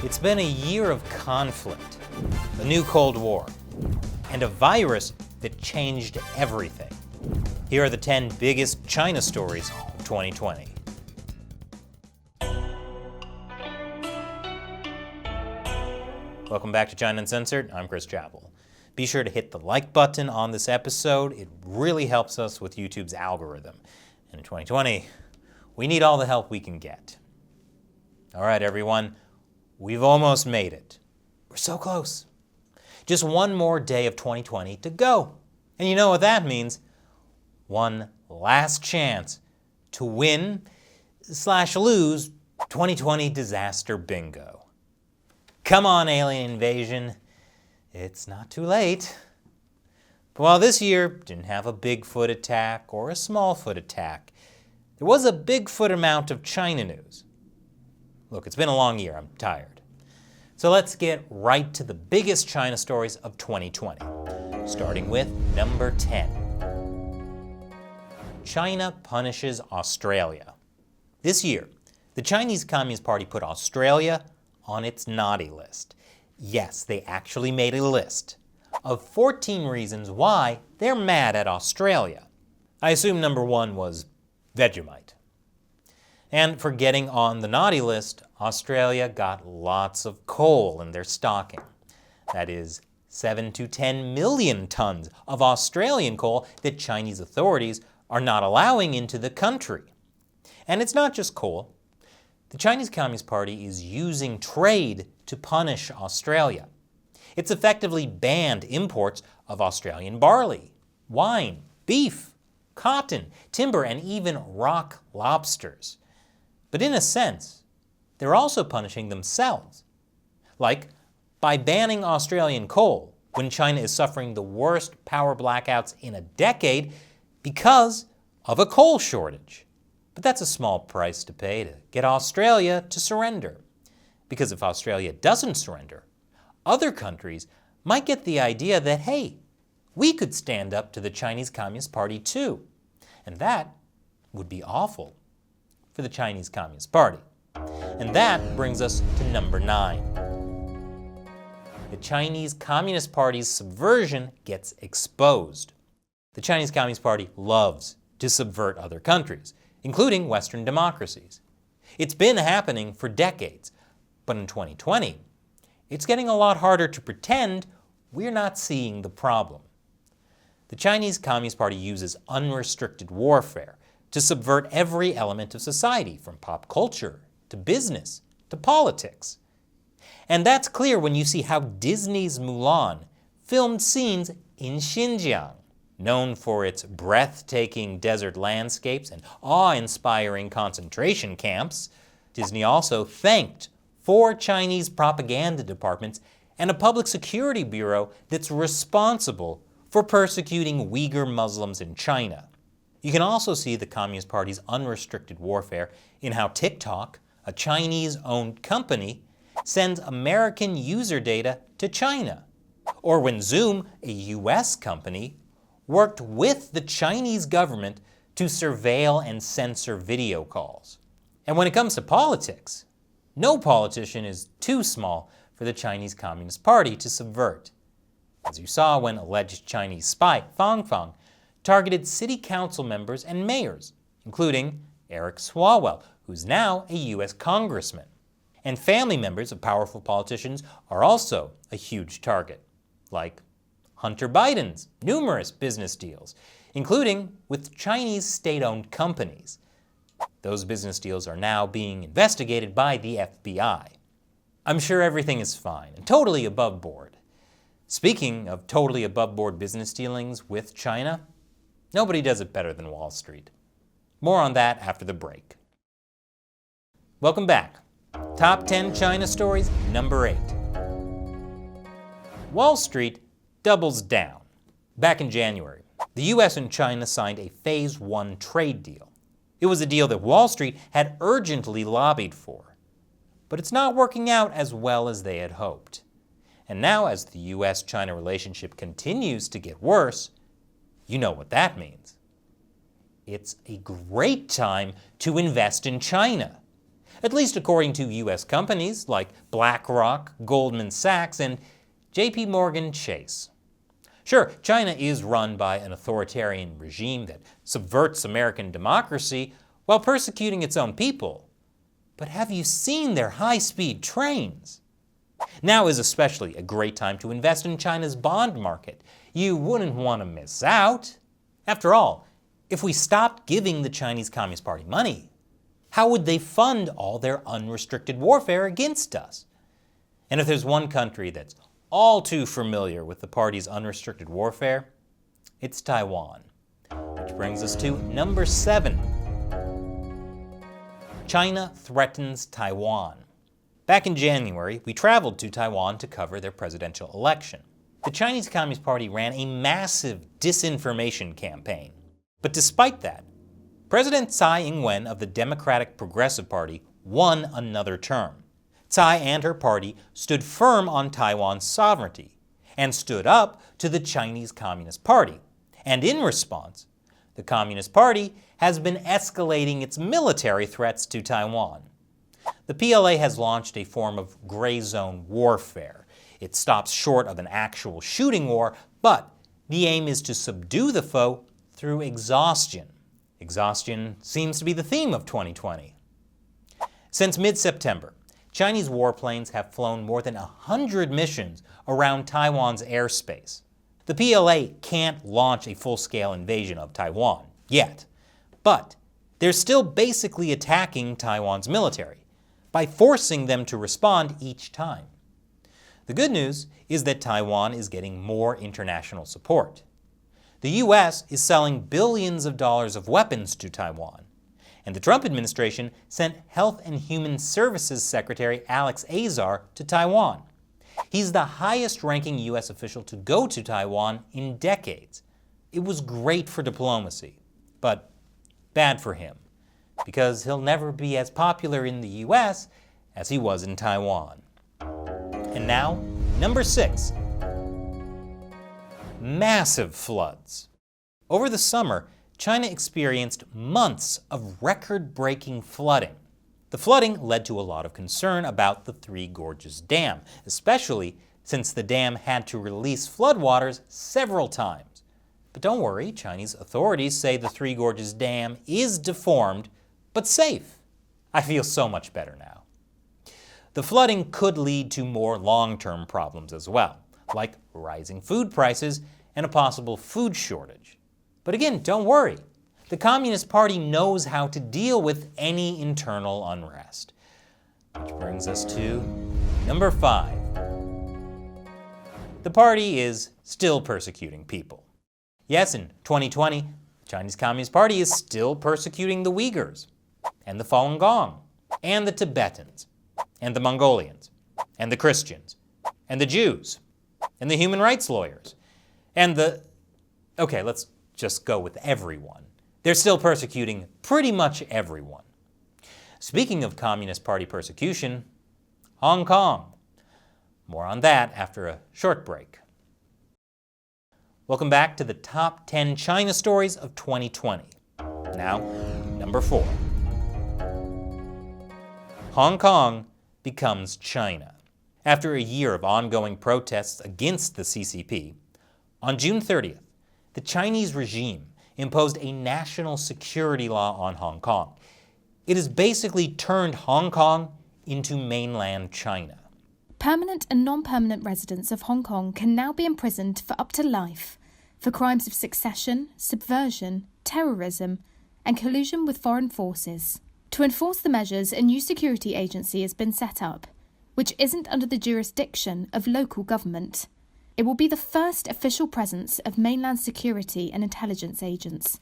It's been a year of conflict, a new Cold War, and a virus that changed everything. Here are the 10 biggest China stories of 2020. Welcome back to China Uncensored. I'm Chris Chappell. Be sure to hit the like button on this episode. It really helps us with YouTube's algorithm. And in 2020, we need all the help we can get. All right, everyone, we've almost made it. We're so close. Just one more day of 2020 to go. And you know what that means? One last chance to win/lose 2020 disaster bingo. Come on, alien invasion. It's not too late. But while this year didn't have a Bigfoot attack or a Smallfoot attack, there was a Bigfoot amount of China news. Look, it's been a long year. I'm tired. So let's get right to the biggest China stories of 2020, starting with number 10. China punishes Australia. This year, the Chinese Communist Party put Australia on its naughty list. Yes, they actually made a list of 14 reasons why they're mad at Australia. I assume number 1 was Vegemite. And for getting on the naughty list, Australia got lots of coal in their stocking. That is 7 to 10 million tons of Australian coal that Chinese authorities are not allowing into the country. And it's not just coal. The Chinese Communist Party is using trade to punish Australia. It's effectively banned imports of Australian barley, wine, beef, cotton, timber, and even rock lobsters. But in a sense, they're also punishing themselves. Like by banning Australian coal when China is suffering the worst power blackouts in a decade because of a coal shortage. But that's a small price to pay to get Australia to surrender. Because if Australia doesn't surrender, other countries might get the idea that, hey, we could stand up to the Chinese Communist Party too. And that would be awful for the Chinese Communist Party. And that brings us to number 9. The Chinese Communist Party's subversion gets exposed. The Chinese Communist Party loves to subvert other countries, including Western democracies. It's been happening for decades, but in 2020, it's getting a lot harder to pretend we're not seeing the problem. The Chinese Communist Party uses unrestricted warfare to subvert every element of society, from pop culture to business to politics. And that's clear when you see how Disney's Mulan filmed scenes in Xinjiang, known for its breathtaking desert landscapes and awe-inspiring concentration camps. Disney also thanked 4 Chinese propaganda departments and a public security bureau that's responsible for persecuting Uyghur Muslims in China. You can also see the Communist Party's unrestricted warfare in how TikTok, a Chinese-owned company, sends American user data to China, or when Zoom, a US company, worked with the Chinese government to surveil and censor video calls. And when it comes to politics, no politician is too small for the Chinese Communist Party to subvert. As you saw when alleged Chinese spy Fang targeted city council members and mayors, including Eric Swalwell, who's now a US congressman. And family members of powerful politicians are also a huge target, like Hunter Biden's numerous business deals, including with Chinese state-owned companies. Those business deals are now being investigated by the FBI. I'm sure everything is fine and totally above board. Speaking of totally above board business dealings with China, nobody does it better than Wall Street. More on that after the break. Welcome back. Top 10 China stories, number 8. Wall Street doubles down. Back in January, the US and China signed a Phase 1 trade deal. It was a deal that Wall Street had urgently lobbied for. But it's not working out as well as they had hoped. And now as the US-China relationship continues to get worse, you know what that means. It's a great time to invest in China. at least according to U.S. companies like BlackRock, Goldman Sachs, and J.P. Morgan Chase. Sure, China is run by an authoritarian regime that subverts American democracy while persecuting its own people. But have you seen their high-speed trains? Now is especially a great time to invest in China's bond market. You wouldn't want to miss out. After all, if we stopped giving the Chinese Communist Party money, how would they fund all their unrestricted warfare against us? And if there's one country that's all too familiar with the party's unrestricted warfare, it's Taiwan. Which brings us to number 7. China threatens Taiwan. Back in January, we traveled to Taiwan to cover their presidential election. The Chinese Communist Party ran a massive disinformation campaign. But despite that, President Tsai Ing-wen of the Democratic Progressive Party won another term. Tsai and her party stood firm on Taiwan's sovereignty and stood up to the Chinese Communist Party. And in response, the Communist Party has been escalating its military threats to Taiwan. The PLA has launched a form of gray zone warfare. It stops short of an actual shooting war, but the aim is to subdue the foe through exhaustion. Exhaustion seems to be the theme of 2020. Since mid-September, Chinese warplanes have flown more than 100 missions around Taiwan's airspace. The PLA can't launch a full-scale invasion of Taiwan yet, but they're still basically attacking Taiwan's military by forcing them to respond each time. The good news is that Taiwan is getting more international support. The U.S. is selling billions of dollars of weapons to Taiwan, and the Trump administration sent Health and Human Services Secretary Alex Azar to Taiwan. He's the highest-ranking U.S. official to go to Taiwan in decades. It was great for diplomacy, but bad for him, because he'll never be as popular in the U.S. as he was in Taiwan. And now, number 6. Massive floods. Over the summer, China experienced months of record-breaking flooding. The flooding led to a lot of concern about the Three Gorges Dam, especially since the dam had to release floodwaters several times. But don't worry, Chinese authorities say the Three Gorges Dam is deformed, but safe. I feel so much better now. The flooding could lead to more long-term problems as well, like rising food prices and a possible food shortage. But again, don't worry. The Communist Party knows how to deal with any internal unrest. Which brings us to number 5. The party is still persecuting people. Yes, in 2020, the Chinese Communist Party is still persecuting the Uyghurs, and the Falun Gong, and the Tibetans, and the Mongolians, and the Christians, and the Jews, and the human rights lawyers, and the... Okay, let's just go with everyone. They're still persecuting pretty much everyone. Speaking of Communist Party persecution, Hong Kong. More on that after a short break. Welcome back to the top 10 China stories of 2020. Now, number 4. Hong Kong becomes China. After a year of ongoing protests against the CCP, on June 30th, the Chinese regime imposed a national security law on Hong Kong. It has basically turned Hong Kong into mainland China. Permanent and non-permanent residents of Hong Kong can now be imprisoned for up to life for crimes of succession, subversion, terrorism, and collusion with foreign forces. To enforce the measures, a new security agency has been set up, which isn't under the jurisdiction of local government. It will be the first official presence of mainland security and intelligence agents,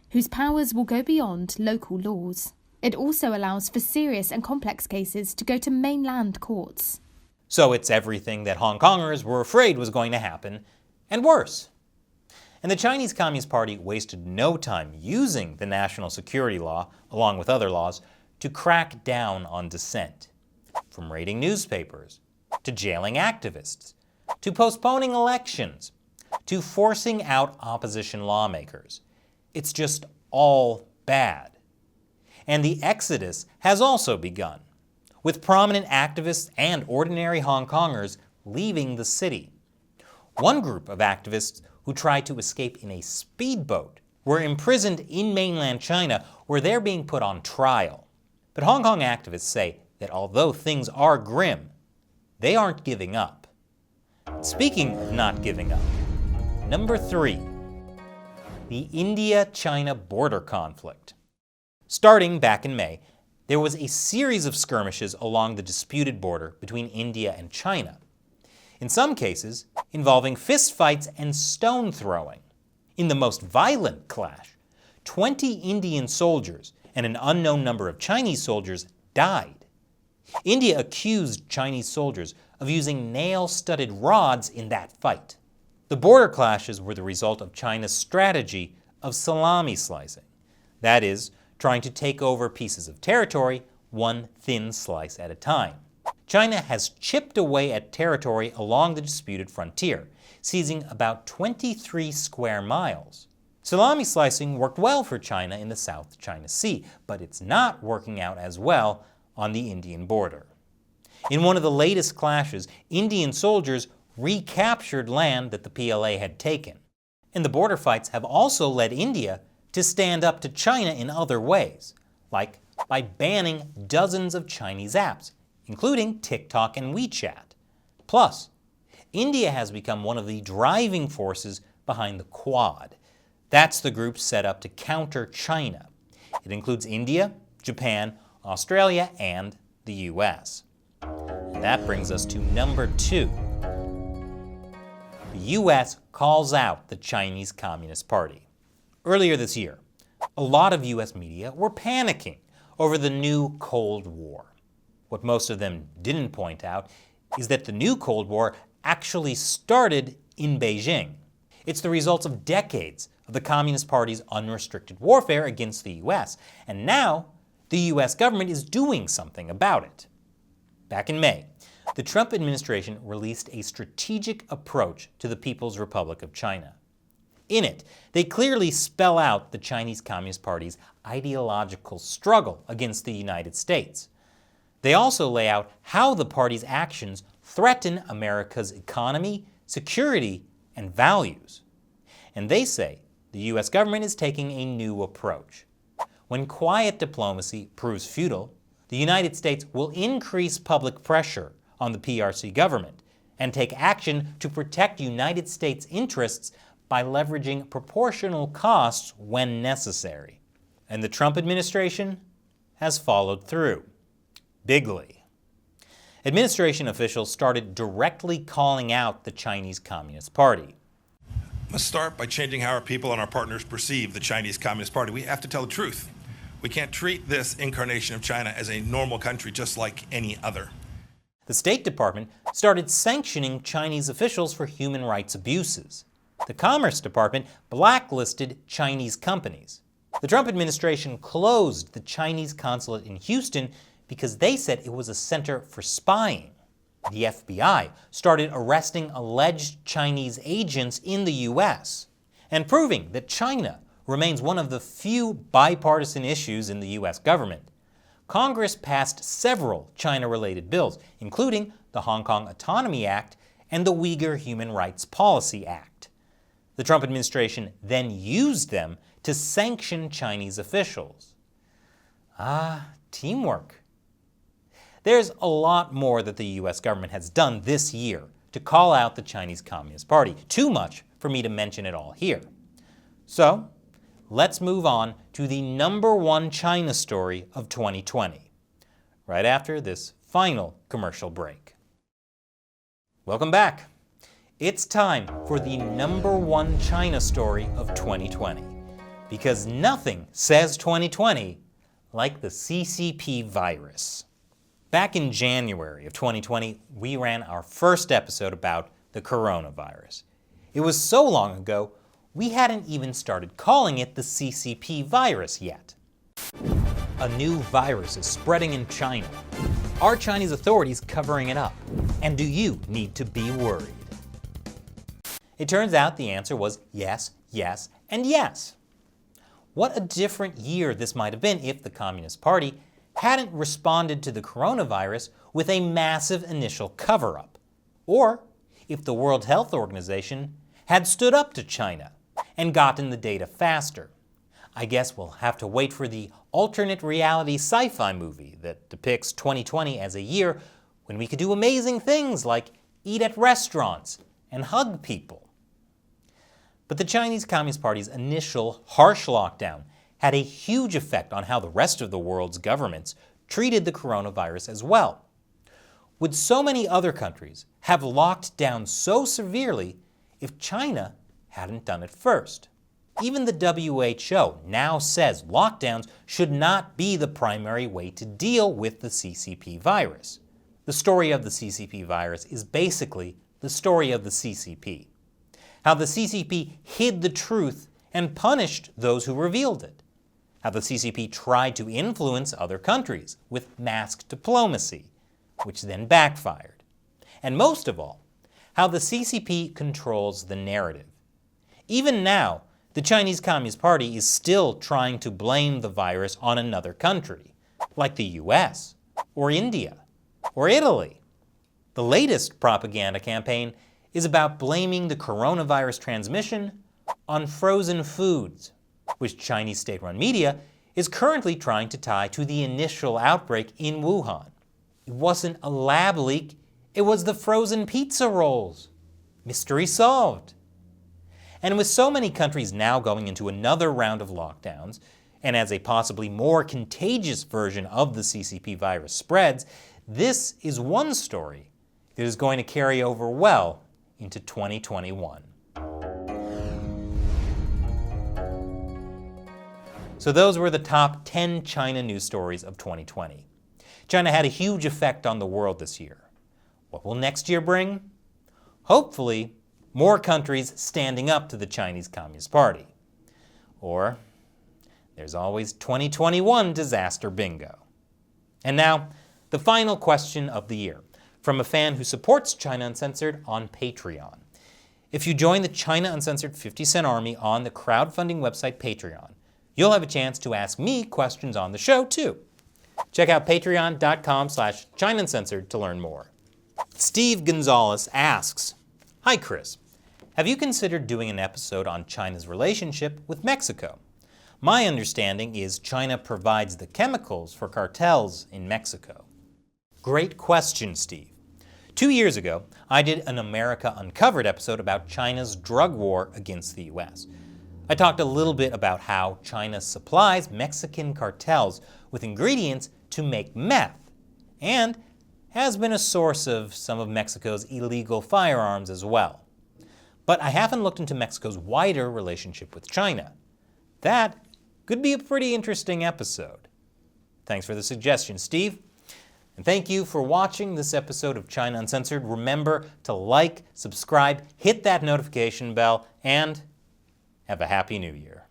whose powers will go beyond local laws. It also allows for serious and complex cases to go to mainland courts. So it's everything that Hong Kongers were afraid was going to happen, and worse. And the Chinese Communist Party wasted no time using the national security law, along with other laws, to crack down on dissent. From raiding newspapers, to jailing activists, to postponing elections, to forcing out opposition lawmakers. It's just all bad. And the exodus has also begun. with prominent activists and ordinary Hong Kongers leaving the city. One group of activists who tried to escape in a speedboat were imprisoned in mainland China, where they're being put on trial. But Hong Kong activists say that although things are grim, they aren't giving up. Speaking of not giving up, number 3, the India-China border conflict. Starting back in May, there was a series of skirmishes along the disputed border between India and China, in some cases involving fistfights and stone throwing. In the most violent clash, 20 Indian soldiers and an unknown number of Chinese soldiers died. India accused Chinese soldiers of using nail-studded rods in that fight. The border clashes were the result of China's strategy of salami slicing, that is, trying to take over pieces of territory one thin slice at a time. China has chipped away at territory along the disputed frontier, seizing about 23 square miles. Salami slicing worked well for China in the South China Sea, but it's not working out as well on the Indian border. In one of the latest clashes, Indian soldiers recaptured land that the PLA had taken. And the border fights have also led India to stand up to China in other ways, like by banning dozens of Chinese apps, including TikTok and WeChat. Plus, India has become one of the driving forces behind the Quad. That's the group set up to counter China. It includes India, Japan, Australia, and the US. And that brings us to number 2. The US calls out the Chinese Communist Party. Earlier this year, a lot of US media were panicking over the new Cold War. What most of them didn't point out is that the new Cold War actually started in Beijing. It's the result of decades of the Communist Party's unrestricted warfare against the US, and now the US government is doing something about it. Back in May, the Trump administration released a strategic approach to the People's Republic of China. In it, they clearly spell out the Chinese Communist Party's ideological struggle against the United States. They also lay out how the party's actions threaten America's economy, security, and values. And they say the US government is taking a new approach. When quiet diplomacy proves futile, the United States will increase public pressure on the PRC government and take action to protect United States interests by leveraging proportional costs when necessary. And the Trump administration has followed through, bigly. Administration officials started directly calling out the Chinese Communist Party. Let's start by changing how our people and our partners perceive the Chinese Communist Party. We have to tell the truth. We can't treat this incarnation of China as a normal country just like any other. The State Department started sanctioning Chinese officials for human rights abuses. The Commerce Department blacklisted Chinese companies. The Trump administration closed the Chinese consulate in Houston because they said it was a center for spying. The FBI started arresting alleged Chinese agents in the US, and proving that China remains one of the few bipartisan issues in the US government. Congress passed several China-related bills, including the Hong Kong Autonomy Act and the Uyghur Human Rights Policy Act. The Trump administration then used them to sanction Chinese officials. Teamwork. There's a lot more that the US government has done this year to call out the Chinese Communist Party. Too much for me to mention it all here. So, let's move on to the number 1 China story of 2020, right after this final commercial break. Welcome back. It's time for the number 1 China story of 2020, because nothing says 2020 like the CCP virus. Back in January of 2020, we ran our first episode about the coronavirus. It was so long ago, we hadn't even started calling it the CCP virus yet. A new virus is spreading in China. Are Chinese authorities covering it up? And do you need to be worried? It turns out the answer was yes, yes, and yes. What a different year this might have been if the Communist Party hadn't responded to the coronavirus with a massive initial cover-up, or if the World Health Organization had stood up to China and gotten the data faster. I guess we'll have to wait for the alternate reality sci-fi movie that depicts 2020 as a year when we could do amazing things like eat at restaurants and hug people. But the Chinese Communist Party's initial harsh lockdown had a huge effect on how the rest of the world's governments treated the coronavirus as well. Would so many other countries have locked down so severely if China hadn't done it first? Even the WHO now says lockdowns should not be the primary way to deal with the CCP virus. The story of the CCP virus is basically the story of the CCP. How the CCP hid the truth and punished those who revealed it. How the CCP tried to influence other countries with masked diplomacy, which then backfired. And most of all, how the CCP controls the narrative. Even now, the Chinese Communist Party is still trying to blame the virus on another country, like the US, or India, or Italy. The latest propaganda campaign is about blaming the coronavirus transmission on frozen foods, which Chinese state-run media is currently trying to tie to the initial outbreak in Wuhan. It wasn't a lab leak, it was the frozen pizza rolls. Mystery solved. And with so many countries now going into another round of lockdowns, and as a possibly more contagious version of the CCP virus spreads, this is one story that is going to carry over well into 2021. So those were the top 10 China news stories of 2020. China had a huge effect on the world this year. What will next year bring? Hopefully, more countries standing up to the Chinese Communist Party. Or, there's always 2021 disaster bingo. And now, the final question of the year, from a fan who supports China Uncensored on Patreon. If you join the China Uncensored 50-cent army on the crowdfunding website Patreon, you'll have a chance to ask me questions on the show too. Check out patreon.com/China Uncensored to learn more. Steve Gonzalez asks, "Hi Chris, have you considered doing an episode on China's relationship with Mexico? My understanding is China provides the chemicals for cartels in Mexico." Great question, Steve. 2 years ago, I did an America Uncovered episode about China's drug war against the US. I talked a little bit about how China supplies Mexican cartels with ingredients to make meth, and has been a source of some of Mexico's illegal firearms as well. But I haven't looked into Mexico's wider relationship with China. That could be a pretty interesting episode. Thanks for the suggestion, Steve. And thank you for watching this episode of China Uncensored. Remember to like, subscribe, hit that notification bell, and have a Happy New Year.